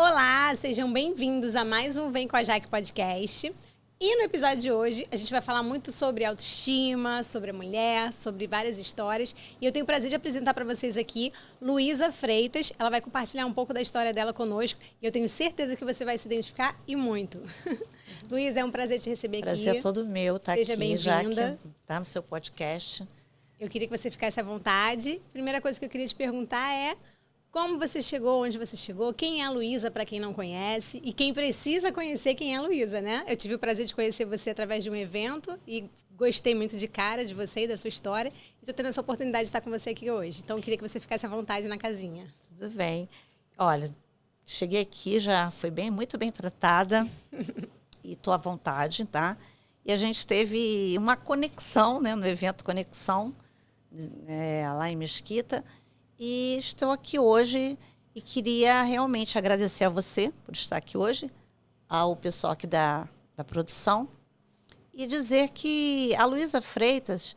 Olá, sejam bem-vindos a mais um Vem com a Jaque podcast. E no episódio de hoje, a gente vai falar muito sobre autoestima, sobre a mulher, sobre várias histórias. E eu tenho o prazer de apresentar para vocês aqui Luísa Freitas. Ela vai compartilhar um pouco da história dela conosco. E eu tenho certeza que você vai se identificar e muito. Luísa, é um prazer te receber aqui. Prazer todo meu estar Seja aqui, bem-vinda. Tá no seu podcast. Eu queria que você ficasse à vontade. Primeira coisa que eu queria te perguntar é como você chegou, onde você chegou, quem é a Luísa, para quem não conhece, e quem precisa conhecer quem é a Luísa, né? Eu tive o prazer de conhecer você através de um evento e gostei muito de cara de você e da sua história. E estou tendo essa oportunidade de estar com você aqui hoje. Então, eu queria que você ficasse à vontade na casinha. Tudo bem. Olha, cheguei aqui, já fui muito bem tratada e estou à vontade, tá? E a gente teve uma conexão, né, no evento Conexão, lá em Mesquita. E estou aqui hoje e queria realmente agradecer a você por estar aqui hoje, ao pessoal aqui da produção, e dizer que a Luísa Freitas,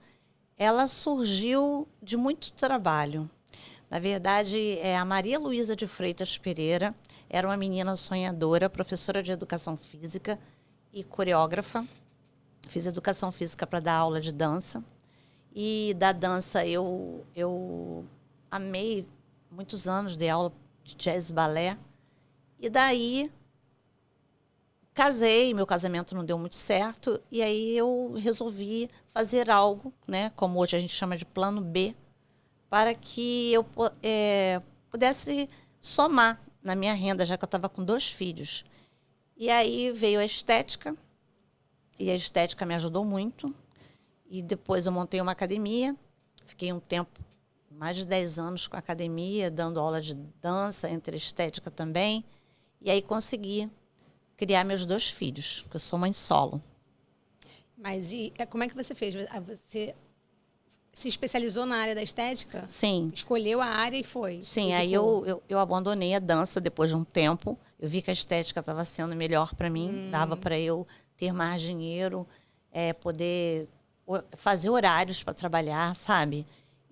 ela surgiu de muito trabalho. Na verdade, a Maria Luísa de Freitas Pereira era uma menina sonhadora, professora de educação física e coreógrafa. Fiz educação física para dar aula de dança. E da dança eu amei muitos anos de aula de jazz e balé. E daí casei, meu casamento não deu muito certo. E aí eu resolvi fazer algo, né, como hoje a gente chama de plano B, para que eu pudesse somar na minha renda, já que eu estava com 2 filhos. E aí veio a estética, e a estética me ajudou muito. E depois eu montei uma academia, fiquei um tempo, mais de 10 anos com a academia, dando aula de dança, entre estética também. E aí consegui criar meus 2 filhos, porque eu sou mãe solo. Mas como é que você fez? Você se especializou na área da estética? Sim. Escolheu a área e foi? Sim, aí eu abandonei a dança depois de um tempo. Eu vi que a estética estava sendo melhor para mim, dava para eu ter mais dinheiro, poder fazer horários para trabalhar, sabe?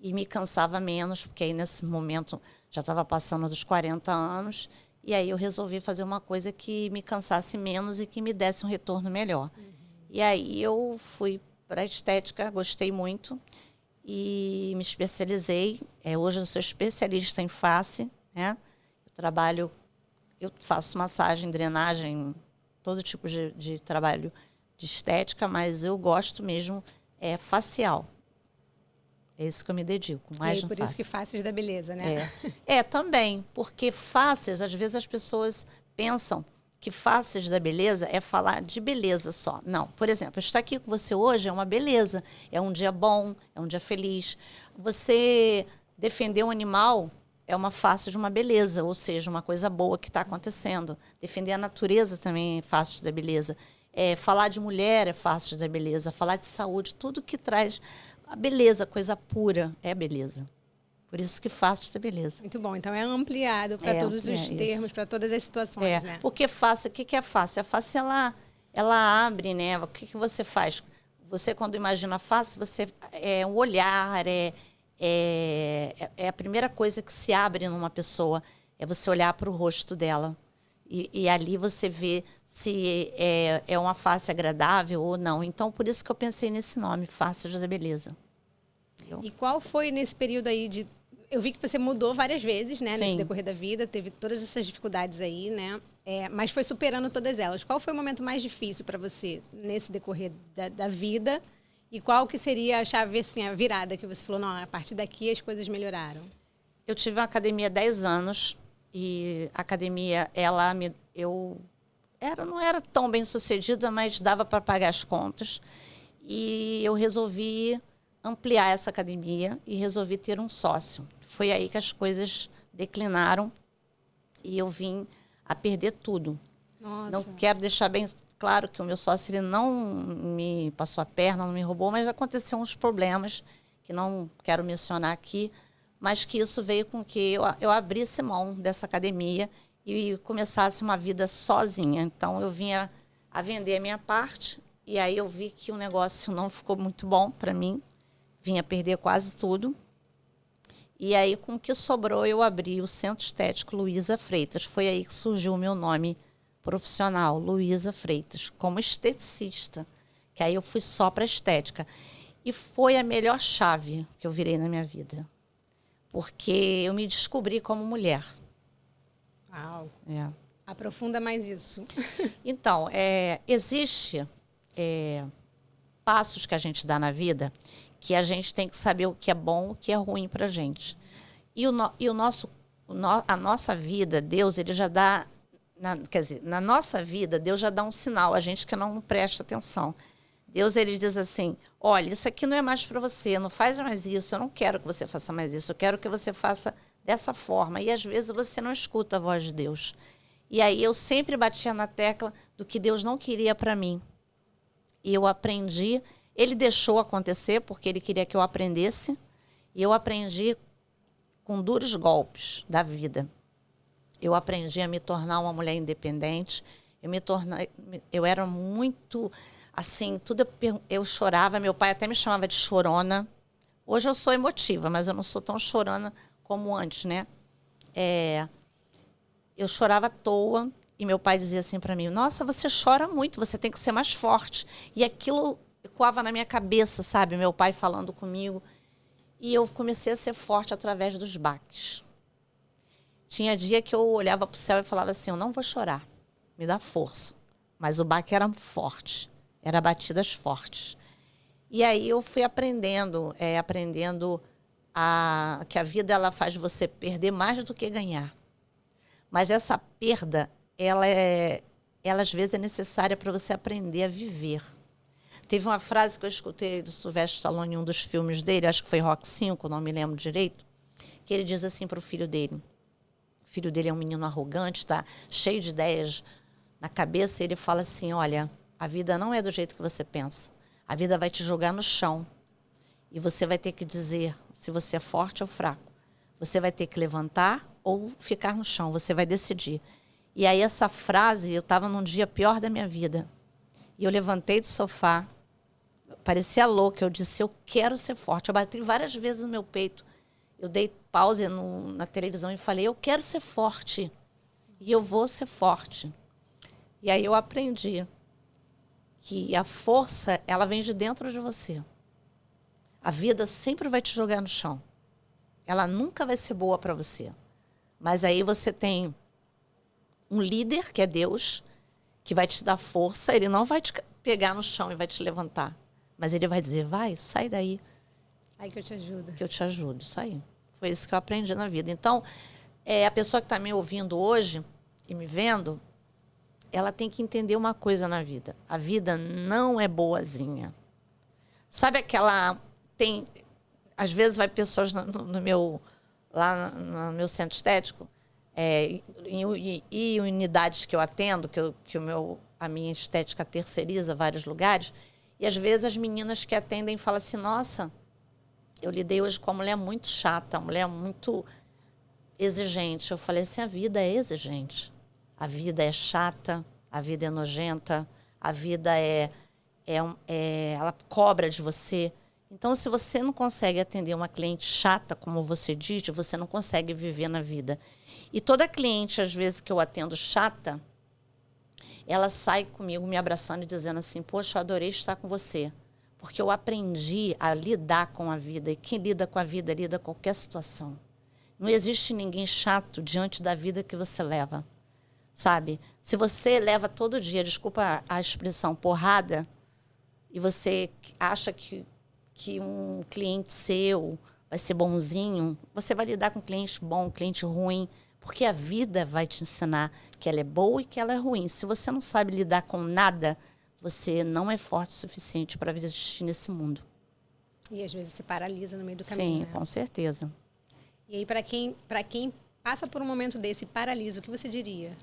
E me cansava menos, porque aí nesse momento já estava passando dos 40 anos. E aí eu resolvi fazer uma coisa que me cansasse menos e que me desse um retorno melhor. E aí eu fui para a estética, gostei muito e me especializei. Hoje eu sou especialista em face, né? Eu faço massagem, drenagem, todo tipo de trabalho de estética, mas eu gosto mesmo facial. É isso que eu me dedico, mais no por face. isso que faces da beleza, né? Também, porque faces, às vezes as pessoas pensam que faces da beleza é falar de beleza só. Não, por exemplo, estar aqui com você hoje é uma beleza, é um dia bom, é um dia feliz. Você defender um animal é uma face de uma beleza, ou seja, uma coisa boa que está acontecendo. Defender a natureza também é face da beleza. Falar de mulher é face da beleza, falar de saúde, tudo que traz a beleza, coisa pura, é beleza. Por isso que face da beleza. Muito bom. Então é ampliado para todos os termos, para todas as situações, né? Porque face, o que é face? A face, ela abre, né? O que você faz? Você, quando imagina a face, você um olhar, a primeira coisa que se abre numa pessoa, é você olhar para o rosto dela. E ali você vê se é uma face agradável ou não. Então, por isso que eu pensei nesse nome, Face da Beleza. E qual foi nesse período aí de... Eu vi que você mudou várias vezes, né? Sim. Nesse decorrer da vida, teve todas essas dificuldades aí, né? Mas foi superando todas elas. Qual foi o momento mais difícil para você nesse decorrer da vida? E qual que seria a chave, assim, a virada que você falou, não, a partir daqui as coisas melhoraram? Eu tive uma academia há 10 anos e a academia, não era tão bem sucedida, mas dava para pagar as contas. E eu resolvi ampliar essa academia e resolvi ter um sócio. Foi aí que as coisas declinaram e eu vim a perder tudo. Nossa. Não quero deixar bem claro que o meu sócio ele não me passou a perna, não me roubou, mas aconteceram uns problemas que não quero mencionar aqui, mas que isso veio com que eu abrisse mão dessa academia e começasse uma vida sozinha. Então, eu vinha a vender a minha parte e aí eu vi que o negócio não ficou muito bom para mim. Vinha perder quase tudo. E aí, com o que sobrou, eu abri o Centro Estético Luísa Freitas. Foi aí que surgiu o meu nome profissional, Luísa Freitas, como esteticista. Que aí eu fui só para estética. E foi a melhor chave que eu virei na minha vida. Porque eu me descobri como mulher. Uau. É. Aprofunda mais isso. Então, existe passos que a gente dá na vida que a gente tem que saber o que é bom, o que é ruim para a gente. E a nossa vida, Deus, ele já dá... quer dizer, na nossa vida, Deus já dá um sinal, a gente que não presta atenção. Deus, ele diz assim, olha, isso aqui não é mais para você, não faz mais isso, eu não quero que você faça mais isso, eu quero que você faça dessa forma. E, às vezes, você não escuta a voz de Deus. E aí, eu sempre batia na tecla do que Deus não queria para mim. E eu aprendi, ele deixou acontecer, porque ele queria que eu aprendesse, e eu aprendi com duros golpes da vida. Eu aprendi a me tornar uma mulher independente, eu era muito... Assim, tudo eu chorava, meu pai até me chamava de chorona. Hoje eu sou emotiva, mas eu não sou tão chorona como antes, né? Eu chorava à toa e meu pai dizia assim para mim, nossa, você chora muito, você tem que ser mais forte. E aquilo ecoava na minha cabeça, sabe? Meu pai falando comigo. E eu comecei a ser forte através dos baques. Tinha dia que eu olhava para o céu e falava assim, eu não vou chorar, me dá força. Mas o baque era forte. Era batidas fortes. E aí eu fui aprendendo que a vida ela faz você perder mais do que ganhar. Mas essa perda, ela às vezes é necessária para você aprender a viver. Teve uma frase que eu escutei do Sylvester Stallone em um dos filmes dele, acho que foi Rock 5, não me lembro direito, que ele diz assim para o filho dele. O filho dele é um menino arrogante, está cheio de ideias na cabeça, e ele fala assim, olha... A vida não é do jeito que você pensa. A vida vai te jogar no chão. E você vai ter que dizer se você é forte ou fraco. Você vai ter que levantar ou ficar no chão. Você vai decidir. E aí essa frase, eu estava num dia pior da minha vida. E eu levantei do sofá. Parecia louca. Eu disse, eu quero ser forte. Eu bati várias vezes no meu peito. Eu dei pause na televisão e falei, eu quero ser forte. E eu vou ser forte. E aí eu aprendi que a força, ela vem de dentro de você. A vida sempre vai te jogar no chão. Ela nunca vai ser boa para você. Mas aí você tem um líder, que é Deus, que vai te dar força. Ele não vai te pegar no chão e vai te levantar. Mas ele vai dizer, vai, sai daí. Sai que eu te ajudo. Que eu te ajudo, isso aí. Foi isso que eu aprendi na vida. Então, a pessoa que está me ouvindo hoje e me vendo, ela tem que entender uma coisa na vida. A vida não é boazinha. Sabe aquela... às vezes vai pessoas lá no meu centro estético, e unidades que eu atendo, a minha estética terceiriza vários lugares, e às vezes as meninas que atendem falam assim, nossa, eu lidei hoje com uma mulher muito chata, uma mulher muito exigente. Eu falei assim, a vida é exigente. A vida é chata, a vida é nojenta, a vida ela cobra de você. Então, se você não consegue atender uma cliente chata, como você diz, você não consegue viver na vida. E toda cliente, às vezes, que eu atendo chata, ela sai comigo me abraçando e dizendo assim, poxa, eu adorei estar com você, porque eu aprendi a lidar com a vida. E quem lida com a vida, lida com qualquer situação. Não existe ninguém chato diante da vida que você leva. Sabe? Se você leva todo dia, desculpa a expressão, porrada, e você acha que um cliente seu vai ser bonzinho, você vai lidar com cliente bom, cliente ruim, porque a vida vai te ensinar que ela é boa e que ela é ruim. Se você não sabe lidar com nada, você não é forte o suficiente para existir nesse mundo. E às vezes se paralisa no meio do caminho. Sim, né? Com certeza. E aí, para quem passa por um momento desse paralisa, o que você diria?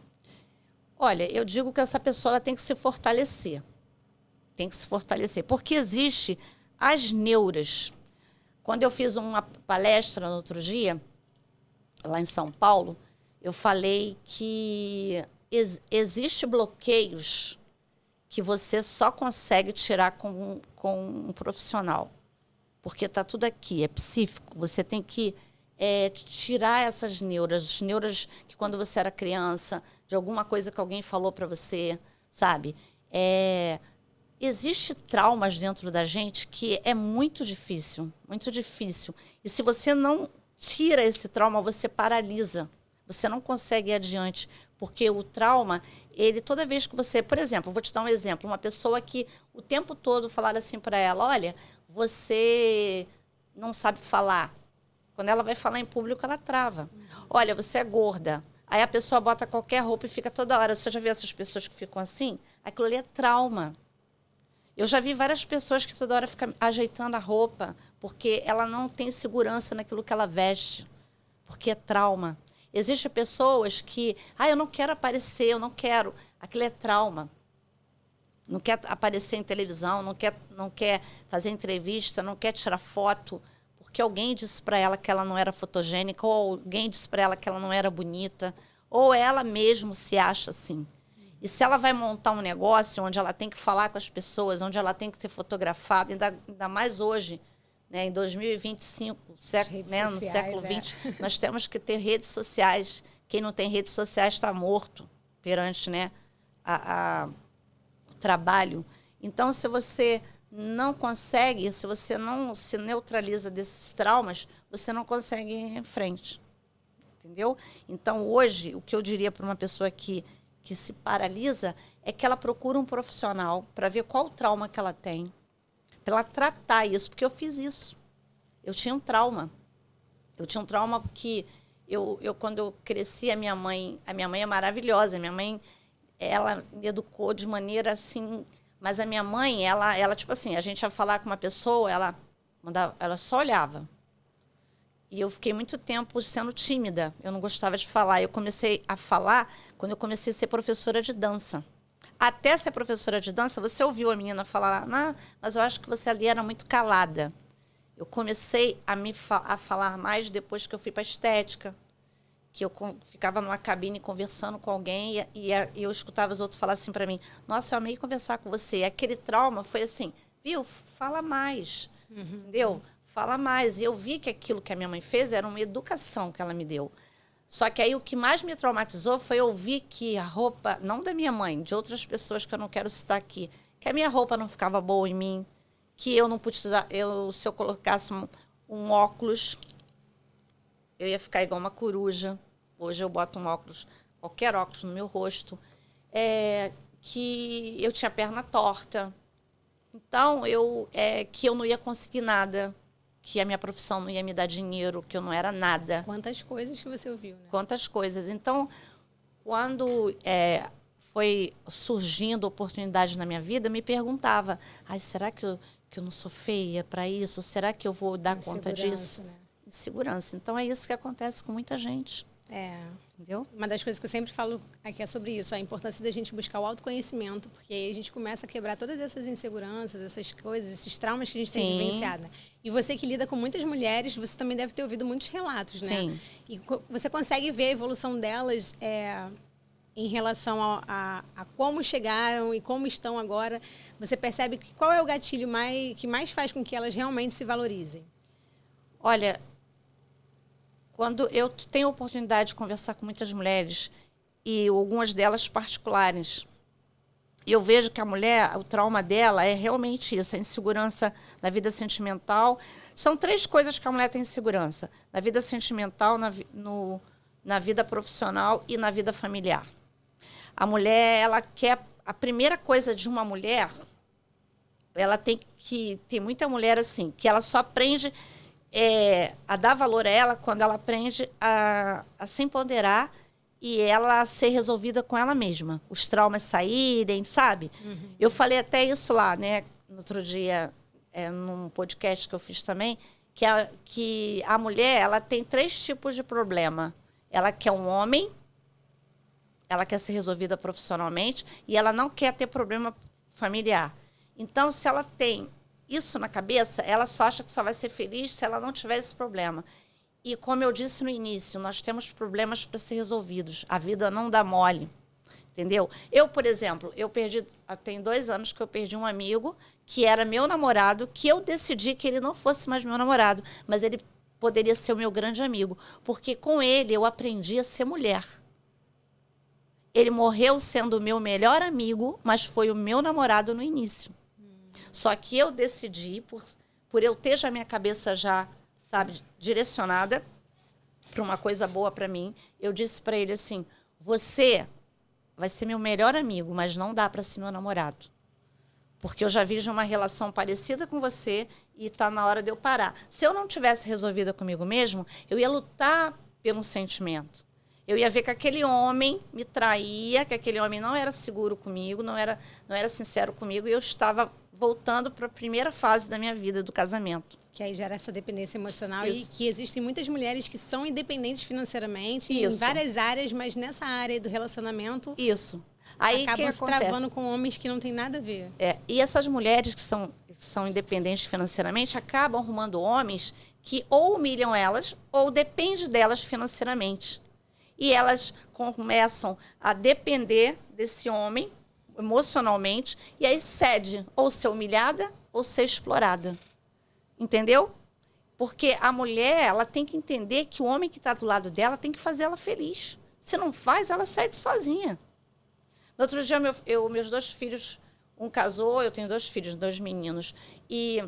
Olha, eu digo que essa pessoa ela tem que se fortalecer. Tem que se fortalecer. Porque existe as neuras. Quando eu fiz uma palestra no outro dia, lá em São Paulo, eu falei que existe bloqueios que você só consegue tirar com um profissional. Porque está tudo aqui, é psíquico. Você tem que tirar essas neuras, as neuras que quando você era criança, de alguma coisa que alguém falou para você, sabe? Existe traumas dentro da gente que é muito difícil, muito difícil. E se você não tira esse trauma, você paralisa. Você não consegue ir adiante, porque o trauma, toda vez que você... Por exemplo, vou te dar um exemplo. Uma pessoa que o tempo todo falaram assim para ela, olha, você não sabe falar. Quando ela vai falar em público, ela trava. Olha, você é gorda. Aí a pessoa bota qualquer roupa e fica toda hora. Você já viu essas pessoas que ficam assim? Aquilo ali é trauma. Eu já vi várias pessoas que toda hora ficam ajeitando a roupa porque ela não tem segurança naquilo que ela veste, porque é trauma. Existem pessoas que, eu não quero aparecer, eu não quero. Aquilo é trauma. Não quer aparecer em televisão, não quer fazer entrevista, não quer tirar foto, porque alguém disse para ela que ela não era fotogênica, ou alguém disse para ela que ela não era bonita, ou ela mesmo se acha assim. E se ela vai montar um negócio onde ela tem que falar com as pessoas, onde ela tem que ser fotografada, ainda mais hoje, né, em 2025, no século XX, nós temos que ter redes sociais. Quem não tem redes sociais está morto perante, né, o trabalho. Então, se você não consegue, se você não se neutraliza desses traumas, você não consegue ir em frente. Entendeu? Então, hoje, o que eu diria para uma pessoa que se paralisa é que ela procura um profissional para ver qual o trauma que ela tem, para ela tratar isso, porque eu fiz isso. Eu tinha um trauma. Eu tinha um trauma porque quando eu cresci, a minha mãe é maravilhosa. A minha mãe, ela me educou de maneira assim... Mas a minha mãe, ela tipo assim, a gente ia falar com uma pessoa, ela só olhava. E eu fiquei muito tempo sendo tímida. Eu não gostava de falar. Eu comecei a falar quando eu comecei a ser professora de dança. Até ser professora de dança, você ouviu a menina falar, mas eu acho que você ali era muito calada. Eu comecei a falar mais depois que eu fui para a estética, que eu ficava numa cabine conversando com alguém e eu escutava os outros falar assim para mim, nossa, eu amei conversar com você. E aquele trauma foi assim, viu? Fala mais, entendeu? Fala mais. E eu vi que aquilo que a minha mãe fez era uma educação que ela me deu. Só que aí o que mais me traumatizou foi ouvir que a roupa, não da minha mãe, de outras pessoas que eu não quero citar aqui, que a minha roupa não ficava boa em mim, que eu não podia, se eu colocasse um óculos, eu ia ficar igual uma coruja. Hoje eu boto um óculos, qualquer óculos no meu rosto. Que eu tinha a perna torta. Então, que eu não ia conseguir nada, que a minha profissão não ia me dar dinheiro, que eu não era nada. Quantas coisas que você ouviu, né? Quantas coisas. Então, quando foi surgindo oportunidades na minha vida, eu me perguntava, será que eu não sou feia para isso? Será que eu vou dar conta disso? Né? Insegurança. Então, é isso que acontece com muita gente. Entendeu? Uma das coisas que eu sempre falo aqui é sobre isso, a importância da gente buscar o autoconhecimento, porque aí a gente começa a quebrar todas essas inseguranças, essas coisas, esses traumas que a gente tem vivenciado. Né? E você que lida com muitas mulheres, você também deve ter ouvido muitos relatos, né? Sim. E você consegue ver a evolução delas em relação a como chegaram e como estão agora. Você percebe qual é o gatilho que mais faz com que elas realmente se valorizem? Olha, quando eu tenho a oportunidade de conversar com muitas mulheres, e algumas delas particulares, eu vejo que a mulher, o trauma dela é realmente isso, a insegurança na vida sentimental. São 3 coisas que a mulher tem insegurança: na vida sentimental, na vida profissional e na vida familiar. A mulher, ela quer... A primeira coisa de uma mulher, ela tem que... Tem muita mulher assim, que ela só aprende... a dar valor a ela quando ela aprende a se empoderar e ela ser resolvida com ela mesma. Os traumas saírem, sabe? Eu falei até isso lá, né? No outro dia, num podcast que eu fiz também, que a mulher, ela tem 3 tipos de problema. Ela quer um homem, ela quer ser resolvida profissionalmente e ela não quer ter problema familiar. Então, se ela tem isso na cabeça, ela só acha que só vai ser feliz se ela não tiver esse problema. E como eu disse no início, nós temos problemas para ser resolvidos. A vida não dá mole, entendeu? Eu, por exemplo, tem 2 anos que eu perdi um amigo que era meu namorado, que eu decidi que ele não fosse mais meu namorado, mas ele poderia ser o meu grande amigo, porque com ele eu aprendi a ser mulher. Ele morreu sendo o meu melhor amigo, mas foi o meu namorado no início. Só que eu decidi, por eu ter já minha cabeça já, sabe, direcionada para uma coisa boa para mim, eu disse para ele assim, você vai ser meu melhor amigo, mas não dá para ser meu namorado. Porque eu já vi uma relação parecida com você e está na hora de eu parar. Se eu não tivesse resolvida comigo mesmo, eu ia lutar pelo sentimento. Eu ia ver que aquele homem me traía, que aquele homem não era seguro comigo, não era sincero comigo, e eu estava voltando para a primeira fase da minha vida, do casamento. Que aí gera essa dependência emocional. Isso. E que existem muitas mulheres que são independentes financeiramente Isso. em várias áreas, mas nessa área do relacionamento Isso. Aí acabam que se acontece? travando com homens que não tem nada a ver. E essas mulheres que são independentes financeiramente acabam arrumando homens que ou humilham elas ou dependem delas financeiramente. E elas começam a depender desse homem emocionalmente e aí cede ou ser humilhada ou ser explorada. Entendeu? Porque a mulher, ela tem que entender que o homem que está do lado dela tem que fazer ela feliz. Se não faz, ela cede sozinha. No outro dia, meus 2 filhos, um casou, eu tenho 2 filhos, 2 meninos, e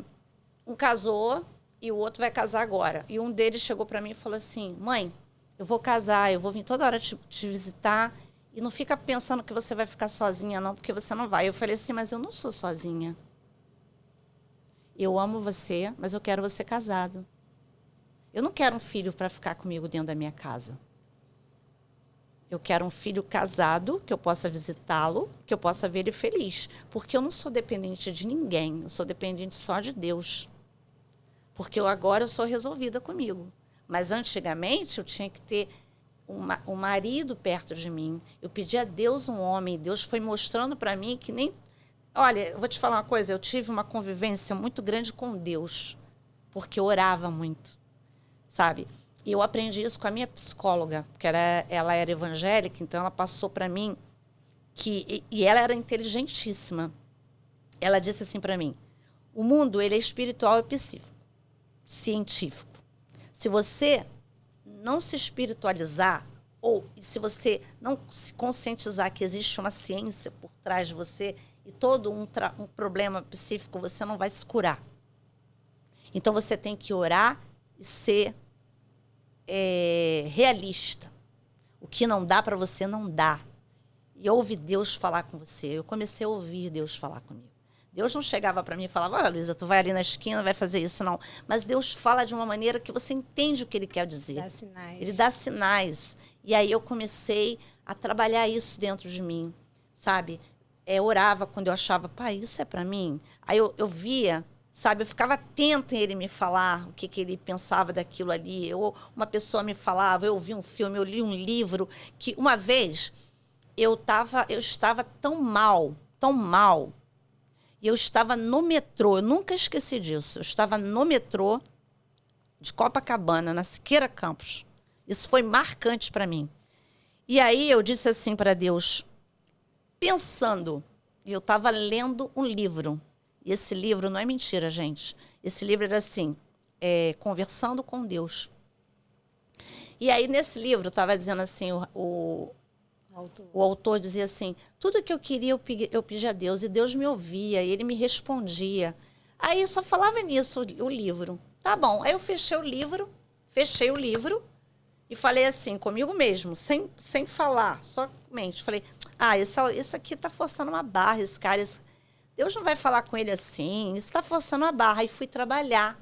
um casou e o outro vai casar agora. E um deles chegou para mim e falou assim, mãe, eu vou casar, eu vou vir toda hora te visitar e não fica pensando que você vai ficar sozinha, não, porque você não vai. Eu falei assim, mas eu não sou sozinha. Eu amo você, mas eu quero você casado. Eu não quero um filho para ficar comigo dentro da minha casa. Eu quero um filho casado, que eu possa visitá-lo, que eu possa ver ele feliz. Porque eu não sou dependente de ninguém, eu sou dependente só de Deus. Porque agora eu sou resolvida comigo. Mas antigamente eu tinha que ter um marido perto de mim. Eu pedi a Deus um homem. Deus foi mostrando para mim que nem... Olha, eu vou te falar uma coisa. Eu tive uma convivência muito grande com Deus. Porque eu orava muito, sabe? E eu aprendi isso com a minha psicóloga. Porque ela era evangélica, então ela passou para mim que... E ela era inteligentíssima. Ela disse assim para mim, o mundo ele é espiritual e científico. Se você não se espiritualizar, ou se você não se conscientizar que existe uma ciência por trás de você e todo um problema psíquico, você não vai se curar. Então, você tem que orar e ser realista. O que não dá para você, não dá. E ouve Deus falar com você. Eu comecei a ouvir Deus falar comigo. Deus não chegava para mim e falava, olha, Luísa, tu vai ali na esquina, vai fazer isso, não. Mas Deus fala de uma maneira que você entende o que Ele quer dizer. Dá sinais. Ele dá sinais. E aí eu comecei a trabalhar isso dentro de mim, sabe? Orava quando eu achava, pai, isso é para mim? Aí eu via, sabe? Eu ficava atenta em ele me falar o que ele pensava daquilo ali. Ou uma pessoa me falava, eu vi um filme, eu li um livro, que uma vez eu estava tão mal, e eu estava no metrô, eu nunca esqueci disso. Eu estava no metrô de Copacabana, na Siqueira Campos. Isso foi marcante para mim. E aí eu disse assim para Deus, pensando, e eu estava lendo um livro. E esse livro não é mentira, gente. Esse livro era assim, Conversando com Deus. E aí nesse livro estava dizendo assim, o autor dizia assim, tudo que eu queria eu pedi a Deus, e Deus me ouvia, e Ele me respondia. Aí eu só falava nisso, o livro. Tá bom, aí eu fechei o livro, e falei assim, comigo mesmo, sem falar, somente. Falei, isso aqui está forçando uma barra, esse cara, Deus não vai falar com ele assim, isso está forçando uma barra. E fui trabalhar.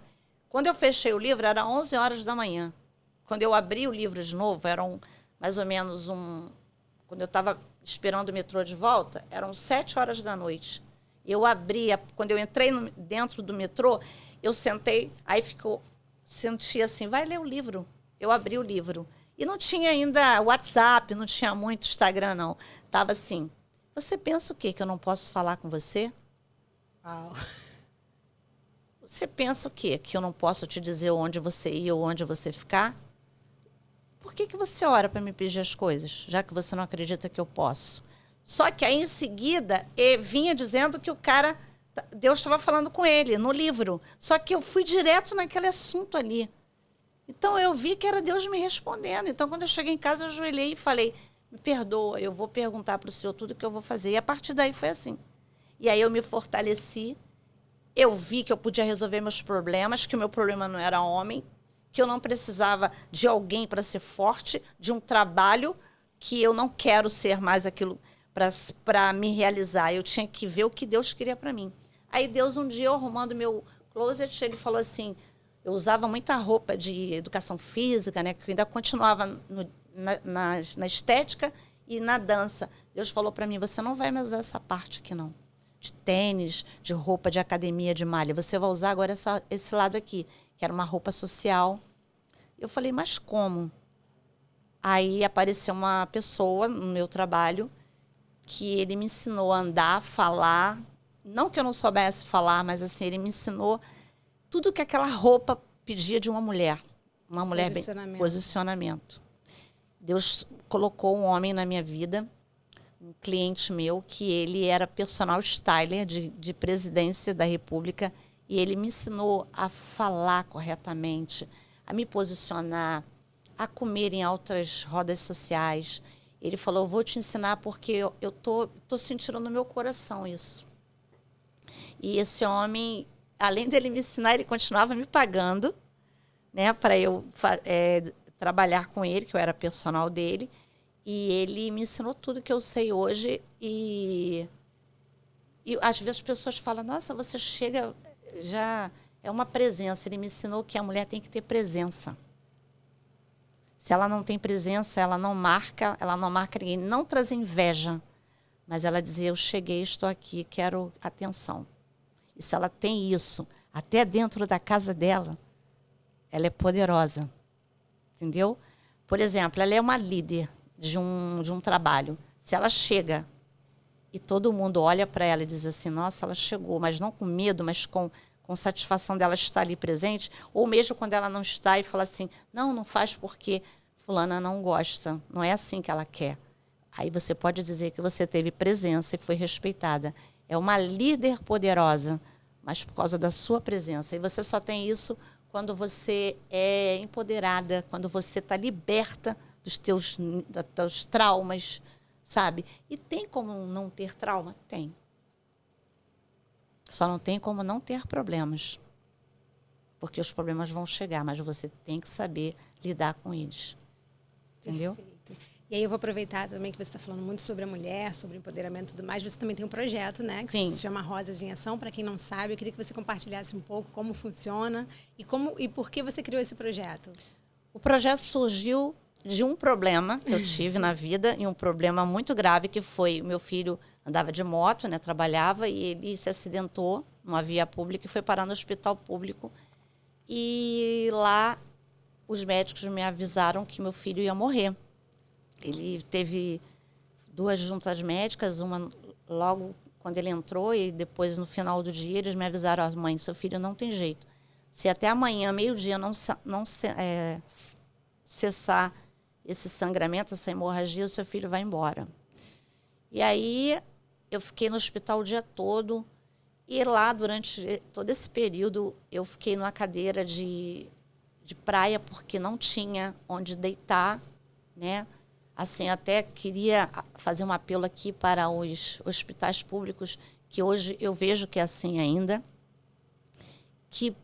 Quando eu fechei o livro, era 11 horas da manhã. Quando eu abri o livro de novo, eram mais ou menos Quando eu estava esperando o metrô de volta, eram 7 horas da noite. Eu abri, quando eu entrei dentro do metrô, eu sentei, aí senti assim, vai ler o livro. Eu abri o livro. E não tinha ainda WhatsApp, não tinha muito Instagram, não. Estava assim, você pensa o quê? Que eu não posso falar com você? Uau. Você pensa o quê? Que eu não posso te dizer onde você ir ou onde você ficar? Por que você ora para me pedir as coisas, já que você não acredita que eu posso? Só que aí, em seguida, vinha dizendo que Deus estava falando com ele, no livro. Só que eu fui direto naquele assunto ali. Então, eu vi que era Deus me respondendo. Então, quando eu cheguei em casa, eu ajoelhei e falei, me perdoa, eu vou perguntar para o Senhor tudo o que eu vou fazer. E a partir daí foi assim. E aí eu me fortaleci, eu vi que eu podia resolver meus problemas, que o meu problema não era homem, que eu não precisava de alguém para ser forte, de um trabalho que eu não quero ser mais aquilo para me realizar. Eu tinha que ver o que Deus queria para mim. Aí Deus, um dia, eu arrumando meu closet, ele falou assim, eu usava muita roupa de educação física, né, que eu ainda continuava na estética e na dança. Deus falou para mim, você não vai mais usar essa parte aqui, não. De tênis, de roupa de academia, de malha. Você vai usar agora esse lado aqui, que era uma roupa social. Eu falei, mas como? Aí apareceu uma pessoa no meu trabalho que ele me ensinou a andar, falar. Não que eu não soubesse falar, mas assim, ele me ensinou tudo que aquela roupa pedia de uma mulher. Uma mulher bem... Posicionamento. Deus colocou um homem na minha vida, um cliente meu, que ele era personal styler de presidência da República, e ele me ensinou a falar corretamente, a me posicionar, a comer em altas rodas sociais. Ele falou, eu vou te ensinar porque eu tô sentindo no meu coração isso. E esse homem, além dele me ensinar, ele continuava me pagando, né, para eu trabalhar com ele, que eu era personal dele. E ele me ensinou tudo que eu sei hoje. E às vezes as pessoas falam, nossa, você chega, já é uma presença. Ele me ensinou que a mulher tem que ter presença. Se ela não tem presença, ela não marca ninguém. Não trazer inveja, mas ela dizer, eu cheguei, estou aqui, quero atenção. E se ela tem isso, até dentro da casa dela, ela é poderosa. Entendeu? Por exemplo, ela é uma líder de um trabalho. Se ela chega e todo mundo olha para ela e diz assim, nossa, ela chegou, mas não com medo, mas com satisfação dela estar ali presente, ou mesmo quando ela não está e fala assim, não faz porque fulana não gosta, não é assim que ela quer. Aí você pode dizer que você teve presença e foi respeitada. É uma líder poderosa, mas por causa da sua presença. E você só tem isso quando você é empoderada, quando você está liberta dos teus traumas, sabe? E tem como não ter trauma? Tem. Só não tem como não ter problemas. Porque os problemas vão chegar, mas você tem que saber lidar com eles. Entendeu? Perfeito. E aí eu vou aproveitar também que você está falando muito sobre a mulher, sobre o empoderamento e tudo mais. Você também tem um projeto, né? Que se chama Rosas em Ação. Para quem não sabe, eu queria que você compartilhasse um pouco como funciona e por que você criou esse projeto. O projeto surgiu de um problema que eu tive na vida, e um problema muito grave, que foi, meu filho andava de moto, né, trabalhava, e ele se acidentou numa via pública e foi parar no hospital público. E lá os médicos me avisaram que meu filho ia morrer. Ele teve 2 juntas médicas, uma logo quando ele entrou e depois no final do dia eles me avisaram, oh, mãe, seu filho não tem jeito. Se até amanhã, meio-dia, não cessar esse sangramento, essa hemorragia, o seu filho vai embora. E aí eu fiquei no hospital o dia todo, e lá, durante todo esse período, eu fiquei numa cadeira de praia, porque não tinha onde deitar, né? Assim, até queria fazer um apelo aqui para os hospitais públicos, que hoje eu vejo que é assim ainda, que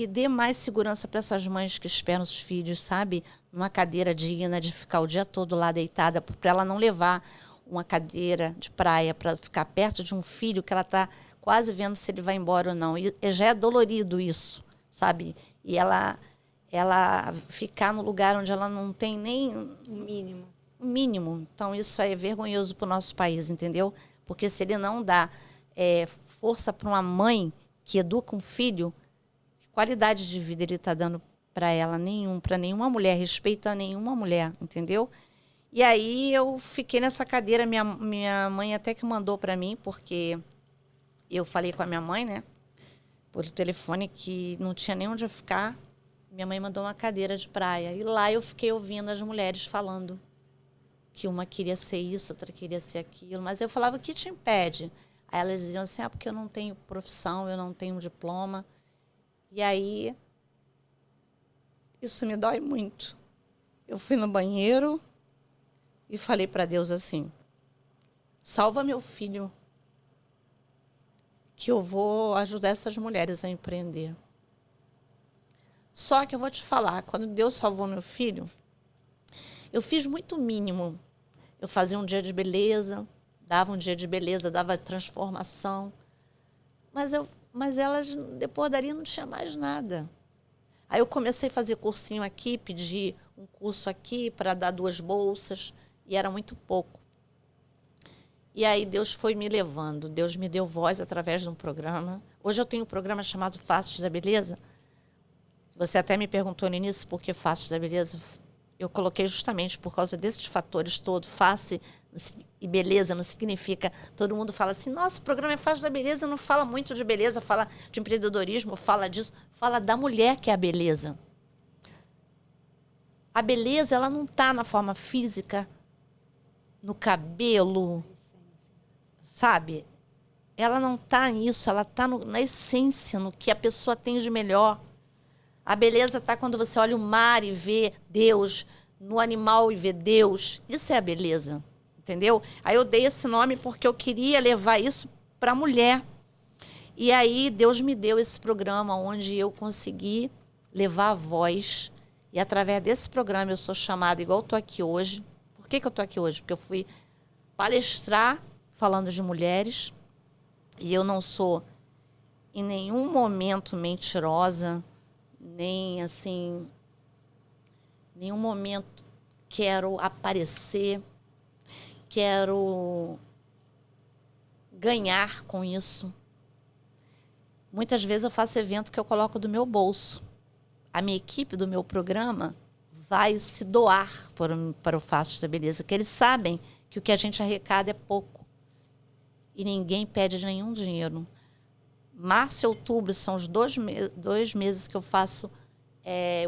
dê mais segurança para essas mães que esperam os filhos, sabe? Numa cadeira digna, de ficar o dia todo lá deitada, para ela não levar uma cadeira de praia para ficar perto de um filho que ela está quase vendo se ele vai embora ou não. E já é dolorido isso, sabe? E ela ficar no lugar onde ela não tem nem o mínimo. Então, isso é vergonhoso para o nosso país, entendeu? Porque se ele não dá força para uma mãe que educa um filho, que qualidade de vida ele está dando para ela? Para nenhuma mulher, respeita nenhuma mulher, entendeu? E aí eu fiquei nessa cadeira, minha mãe até que mandou para mim, porque eu falei com a minha mãe, né, por telefone, que não tinha nem onde eu ficar. Minha mãe mandou uma cadeira de praia. E lá eu fiquei ouvindo as mulheres falando que uma queria ser isso, outra queria ser aquilo. Mas eu falava, o que te impede? Aí elas diziam assim, porque eu não tenho profissão, eu não tenho diploma. E aí Isso me dói muito. Eu fui no banheiro e falei para Deus assim: salva meu filho, que eu vou ajudar essas mulheres a empreender. Só que eu vou te falar, quando Deus salvou meu filho, eu fiz muito mínimo. Eu fazia um dia de beleza, dava um dia de beleza, dava transformação. Mas elas, depois dali, não tinha mais nada. Aí eu comecei a fazer cursinho aqui, pedi um curso aqui para dar 2 bolsas, e era muito pouco. E aí Deus foi me levando, Deus me deu voz através de um programa. Hoje eu tenho um programa chamado Faces da Beleza. Você até me perguntou no início por que Faces da Beleza. Eu coloquei justamente por causa desses fatores todos. Face e beleza não significa... Todo mundo fala assim, nossa, o programa é Faces da Beleza, não fala muito de beleza, fala de empreendedorismo, fala disso, fala da mulher que é a beleza. A beleza, ela não está na forma física, no cabelo, sabe? Ela não está nisso, ela está na essência, no que a pessoa tem de melhor. A beleza está quando você olha o mar e vê Deus, no animal e vê Deus. Isso é a beleza, entendeu? Aí eu dei esse nome porque eu queria levar isso para a mulher. E aí Deus me deu esse programa onde eu consegui levar a voz. E através desse programa eu sou chamada, igual eu estou aqui hoje. Por que eu estou aqui hoje? Porque eu fui palestrar falando de mulheres. E eu não sou em nenhum momento mentirosa, nem assim, nenhum momento quero aparecer, quero ganhar com isso. Muitas vezes eu faço evento que eu coloco do meu bolso. A minha equipe do meu programa vai se doar para o Faces da Beleza, porque eles sabem que o que a gente arrecada é pouco. E ninguém pede nenhum dinheiro. Março e outubro são os 2 meses que eu faço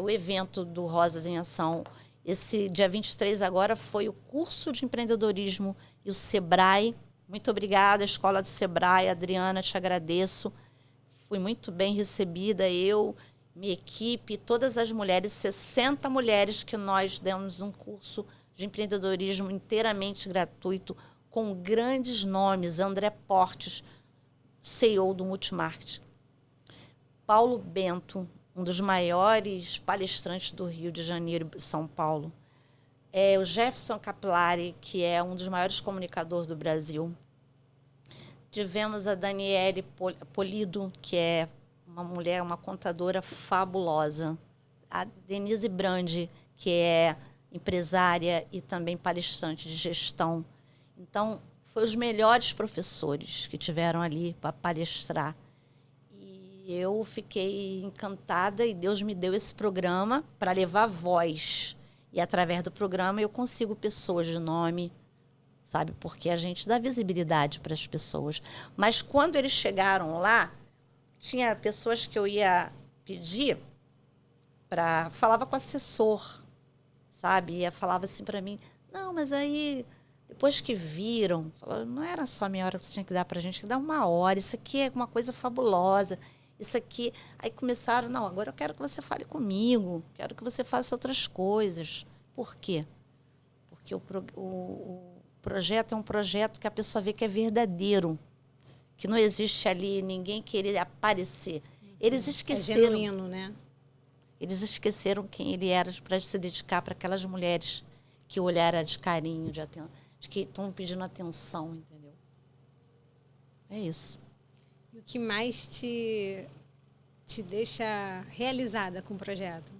o evento do Rosas em Ação. Esse dia 23 agora foi o curso de empreendedorismo e o Sebrae. Muito obrigada, Escola do Sebrae. Adriana, te agradeço. Fui muito bem recebida, eu, minha equipe, todas as mulheres, 60 mulheres que nós demos um curso de empreendedorismo inteiramente gratuito, com grandes nomes, André Portes, CEO do Multimarket. Paulo Bento, um dos maiores palestrantes do Rio de Janeiro e São Paulo. O Jefferson Capilari, que é um dos maiores comunicadores do Brasil. Tivemos a Daniele Polido, que é uma mulher, uma contadora fabulosa. A Denise Brandi, que é empresária e também palestrante de gestão. Então, foram os melhores professores que tiveram ali para palestrar. E eu fiquei encantada e Deus me deu esse programa para levar voz. E, através do programa, eu consigo pessoas de nome, sabe? Porque a gente dá visibilidade para as pessoas. Mas, quando eles chegaram lá, tinha pessoas que eu ia pedir para... Falava com o assessor, sabe? E falava assim para mim, não, mas aí... Depois que viram, falaram, não era só a meia hora que você tinha que dar para a gente, tinha que dar 1 hora. Isso aqui é uma coisa fabulosa. Isso aqui... Aí começaram, não, agora eu quero que você fale comigo, quero que você faça outras coisas. Por quê? Porque o projeto é um projeto que a pessoa vê que é verdadeiro, que não existe ali ninguém querer aparecer. Eles esqueceram... É genuíno, né? Eles esqueceram quem ele era para se dedicar para aquelas mulheres que o olhar era de carinho, de atenção, de que estão pedindo atenção, entendeu? É isso. E o que mais te deixa realizada com o projeto?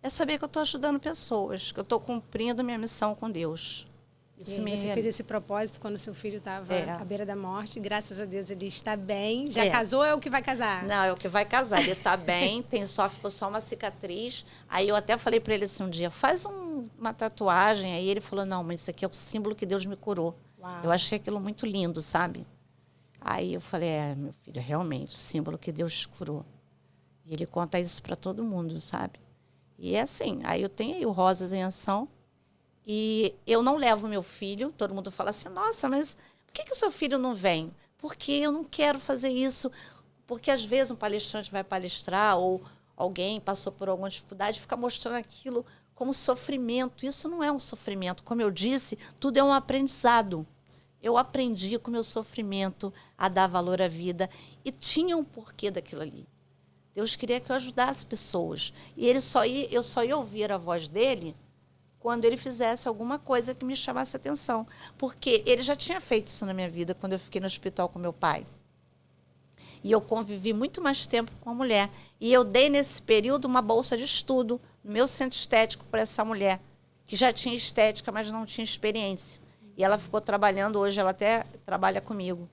É saber que eu estou ajudando pessoas, que eu estou cumprindo minha missão com Deus. Isso você fez esse propósito quando seu filho estava à beira da morte. Graças a Deus ele está bem. Já casou ou é o que vai casar? Não, é o que vai casar. Ele está bem, ficou só uma cicatriz. Aí eu até falei para ele assim um dia, faz uma tatuagem. Aí ele falou, não, mas isso aqui é o símbolo que Deus me curou. Uau. Eu achei aquilo muito lindo, sabe? Aí eu falei, meu filho, realmente, o símbolo que Deus curou. E ele conta isso para todo mundo, sabe? E é assim, aí eu tenho aí o Rosas em Ação. E eu não levo meu filho. Todo mundo fala assim, nossa, mas por que o seu filho não vem? Porque eu não quero fazer isso. Porque, às vezes, um palestrante vai palestrar ou alguém passou por alguma dificuldade, fica mostrando aquilo como sofrimento. Isso não é um sofrimento. Como eu disse, tudo é um aprendizado. Eu aprendi com o meu sofrimento a dar valor à vida e tinha um porquê daquilo ali. Deus queria que eu ajudasse pessoas. E eu só ia ouvir a voz dele quando ele fizesse alguma coisa que me chamasse a atenção. Porque ele já tinha feito isso na minha vida quando eu fiquei no hospital com meu pai. E eu convivi muito mais tempo com a mulher. E eu dei, nesse período, uma bolsa de estudo no meu centro estético para essa mulher, que já tinha estética, mas não tinha experiência. E ela ficou trabalhando, hoje ela até trabalha comigo.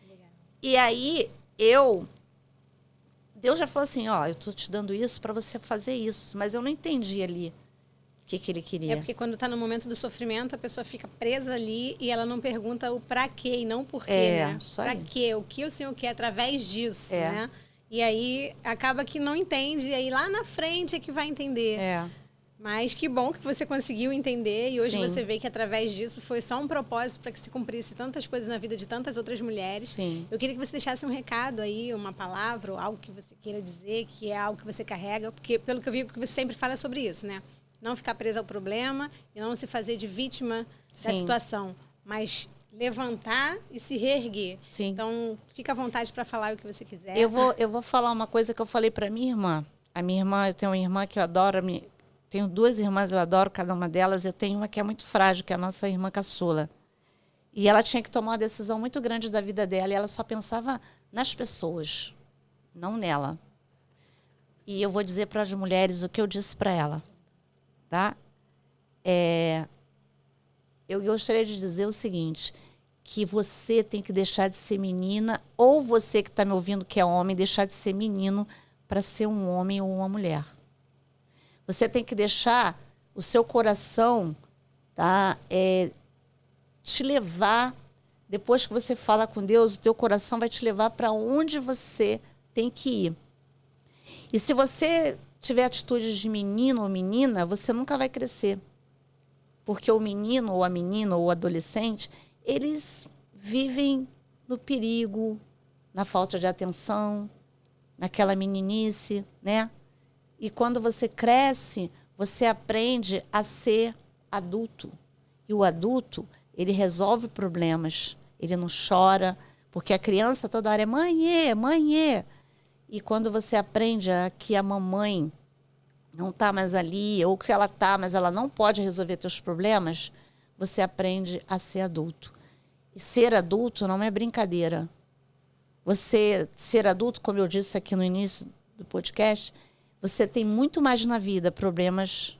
Legal. E aí, Deus já falou assim, ó, eu estou te dando isso para você fazer isso. Mas eu não entendi ali o que ele queria. É porque quando está no momento do sofrimento, a pessoa fica presa ali e ela não pergunta o pra quê e não por quê, né? Pra quê? O que o Senhor quer através disso, né? E aí, acaba que não entende. E aí, lá na frente é que vai entender. Mas que bom que você conseguiu entender. E hoje você vê que, através disso, foi só um propósito para que se cumprisse tantas coisas na vida de tantas outras mulheres. Sim. Eu queria que você deixasse um recado aí, uma palavra, ou algo que você queira dizer, que é algo que você carrega. Porque, pelo que eu vi, o que você sempre fala é sobre isso, né? Não ficar presa ao problema e não se fazer de vítima da situação. Mas levantar e se reerguer. Sim. Então, fica à vontade para falar o que você quiser. Eu vou falar uma coisa que eu falei para minha irmã. A minha irmã, eu tenho uma irmã que eu adoro, tenho duas irmãs, eu adoro cada uma delas. Eu tenho uma que é muito frágil, que é a nossa irmã caçula. E ela tinha que tomar uma decisão muito grande da vida dela e ela só pensava nas pessoas, não nela. E eu vou dizer para as mulheres o que eu disse para ela. Tá? Eu gostaria de dizer o seguinte, que você tem que deixar de ser menina, ou você que está me ouvindo que é homem, deixar de ser menino para ser um homem ou uma mulher. Você tem que deixar o seu coração, tá, te levar, depois que você fala com Deus, o teu coração vai te levar para onde você tem que ir. E se você tiver atitudes de menino ou menina, você nunca vai crescer. Porque o menino ou a menina ou o adolescente, eles vivem no perigo, na falta de atenção, naquela meninice, né? E quando você cresce, você aprende a ser adulto. E o adulto, ele resolve problemas. Ele não chora, porque a criança toda hora é mãe, mãe. E quando você aprende que a mamãe não está mais ali, ou que ela está, mas ela não pode resolver teus problemas, você aprende a ser adulto. E ser adulto não é brincadeira. Você ser adulto, como eu disse aqui no início do podcast, você tem muito mais na vida problemas,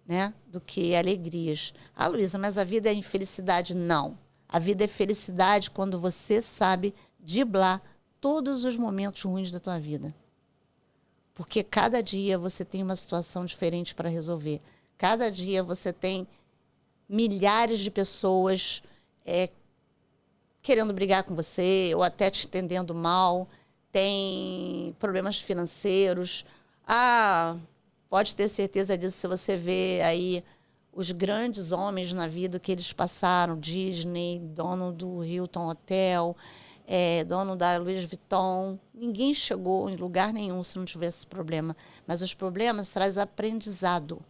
né, do que alegrias. Ah, Luísa, mas a vida é infelicidade? Não. A vida é felicidade quando você sabe driblar todos os momentos ruins da tua vida. Porque cada dia você tem uma situação diferente para resolver. Cada dia você tem milhares de pessoas querendo brigar com você ou até te entendendo mal. Tem problemas financeiros. Pode ter certeza disso se você vê aí os grandes homens na vida que eles passaram. Disney, dono do Hilton Hotel, dono da Louis Vuitton. Ninguém chegou em lugar nenhum se não tivesse problema. Mas os problemas trazem aprendizado.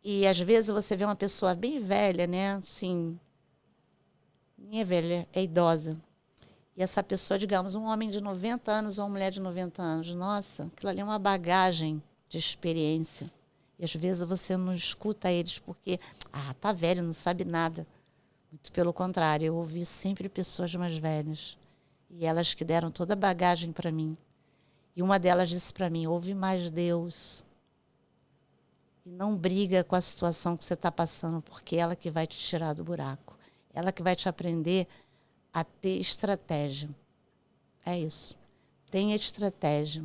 E, às vezes, você vê uma pessoa bem velha, né? Assim, nem é velha, é idosa. E essa pessoa, digamos, um homem de 90 anos ou uma mulher de 90 anos. Nossa, aquilo ali é uma bagagem de experiência. E, às vezes, você não escuta eles porque, tá velho, não sabe nada. Muito pelo contrário, eu ouvi sempre pessoas mais velhas. E elas que deram toda a bagagem para mim. E uma delas disse para mim, ouve mais Deus. E não briga com a situação que você está passando, porque é ela que vai te tirar do buraco. Ela que vai te aprender a ter estratégia. É isso. Tenha estratégia.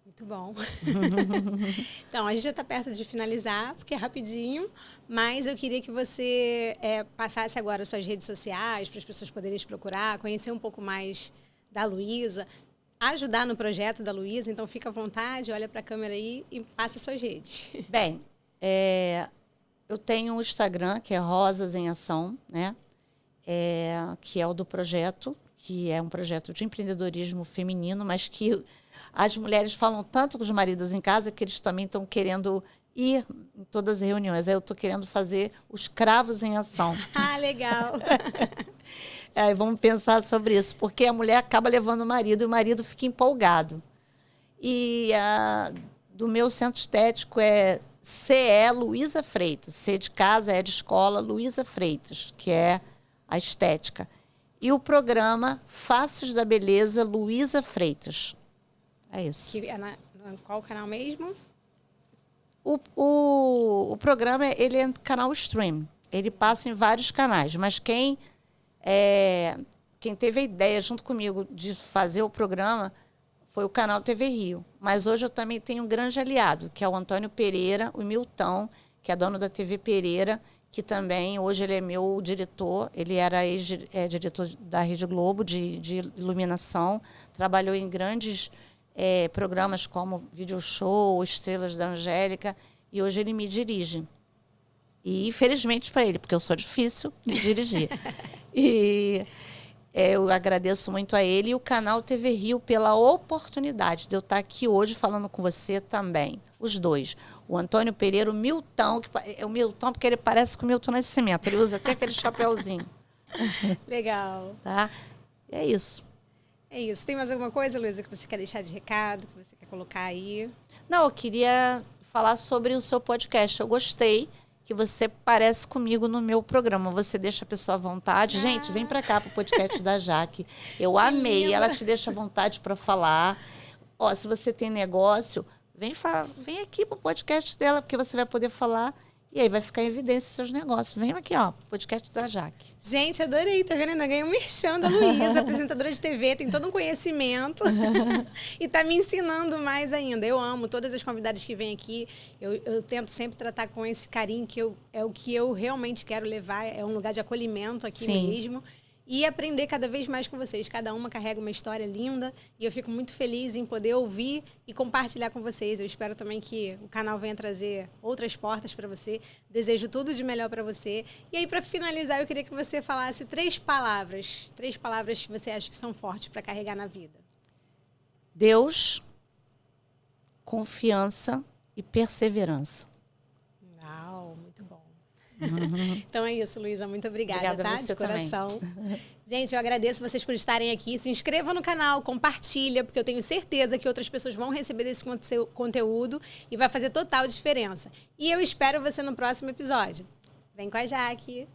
Muito bom. Então, a gente já está perto de finalizar, porque é rapidinho, mas eu queria que você passasse agora suas redes sociais, para as pessoas poderem te procurar, conhecer um pouco mais da Luísa, ajudar no projeto da Luísa, então fica à vontade, olha para a câmera aí e passa suas redes. Bem, eu tenho um Instagram, que é Rosas em Ação, né? Que é o do projeto, que é um projeto de empreendedorismo feminino, mas que as mulheres falam tanto com os maridos em casa que eles também estão querendo ir em todas as reuniões. Aí eu estou querendo fazer os cravos em ação. Ah, legal. Aí vamos pensar sobre isso, porque a mulher acaba levando o marido e o marido fica empolgado. E do meu centro estético é CE Luísa Freitas. C de casa, é de escola, Luísa Freitas, que é a estética. E o programa Faces da Beleza, Luísa Freitas. É isso. Que é qual canal mesmo? O programa ele é canal stream. Ele passa em vários canais, mas quem teve a ideia junto comigo de fazer o programa foi o canal TV Rio. Mas hoje eu também tenho um grande aliado, que é o Antônio Pereira, o Milton, que é dono da TV Pereira, que também hoje ele é meu diretor. Ele era diretor da Rede Globo de iluminação, trabalhou em grandes programas como Video Show, Estrelas da Angélica, e hoje ele me dirige. E infelizmente para ele, porque eu sou difícil de dirigir. E eu agradeço muito a ele e o canal TV Rio pela oportunidade de eu estar aqui hoje falando com você também. Os dois. O Antônio Pereira, o Milton, o Milton porque ele parece com o Milton Nascimento. Ele usa até aquele chapéuzinho. Legal. Tá? E é isso. É isso. Tem mais alguma coisa, Luísa, que você quer deixar de recado, que você quer colocar aí? Não, eu queria falar sobre o seu podcast. Eu gostei que você parece comigo no meu programa. Você deixa a pessoa à vontade. Gente, vem para cá pro podcast da Jaque. Eu amei. Ela te deixa à vontade para falar. Ó, se você tem negócio, vem aqui pro podcast dela, porque você vai poder falar. E aí vai ficar em evidência os seus negócios. Vem aqui, ó, podcast da Jaque. Gente, adorei, tá vendo? Ainda ganhei um merchan da Luísa, apresentadora de TV, tem todo um conhecimento e tá me ensinando mais ainda. Eu amo todas as convidadas que vêm aqui. Eu tento sempre tratar com esse carinho, que é o que eu realmente quero levar. É um lugar de acolhimento aqui mesmo. E aprender cada vez mais com vocês. Cada uma carrega uma história linda e eu fico muito feliz em poder ouvir e compartilhar com vocês. Eu espero também que o canal venha trazer outras portas para você. Desejo tudo de melhor para você. E aí, para finalizar, eu queria que você falasse 3 palavras. 3 palavras que você acha que são fortes para carregar na vida. Deus, confiança e perseverança. Uau, muito bom. Então é isso, Luísa. Muito obrigada, tá? Você de coração. Também. Gente, eu agradeço vocês por estarem aqui. Se inscreva no canal, compartilha, porque eu tenho certeza que outras pessoas vão receber desse conteúdo e vai fazer total diferença. E eu espero você no próximo episódio. Vem com a Jaque.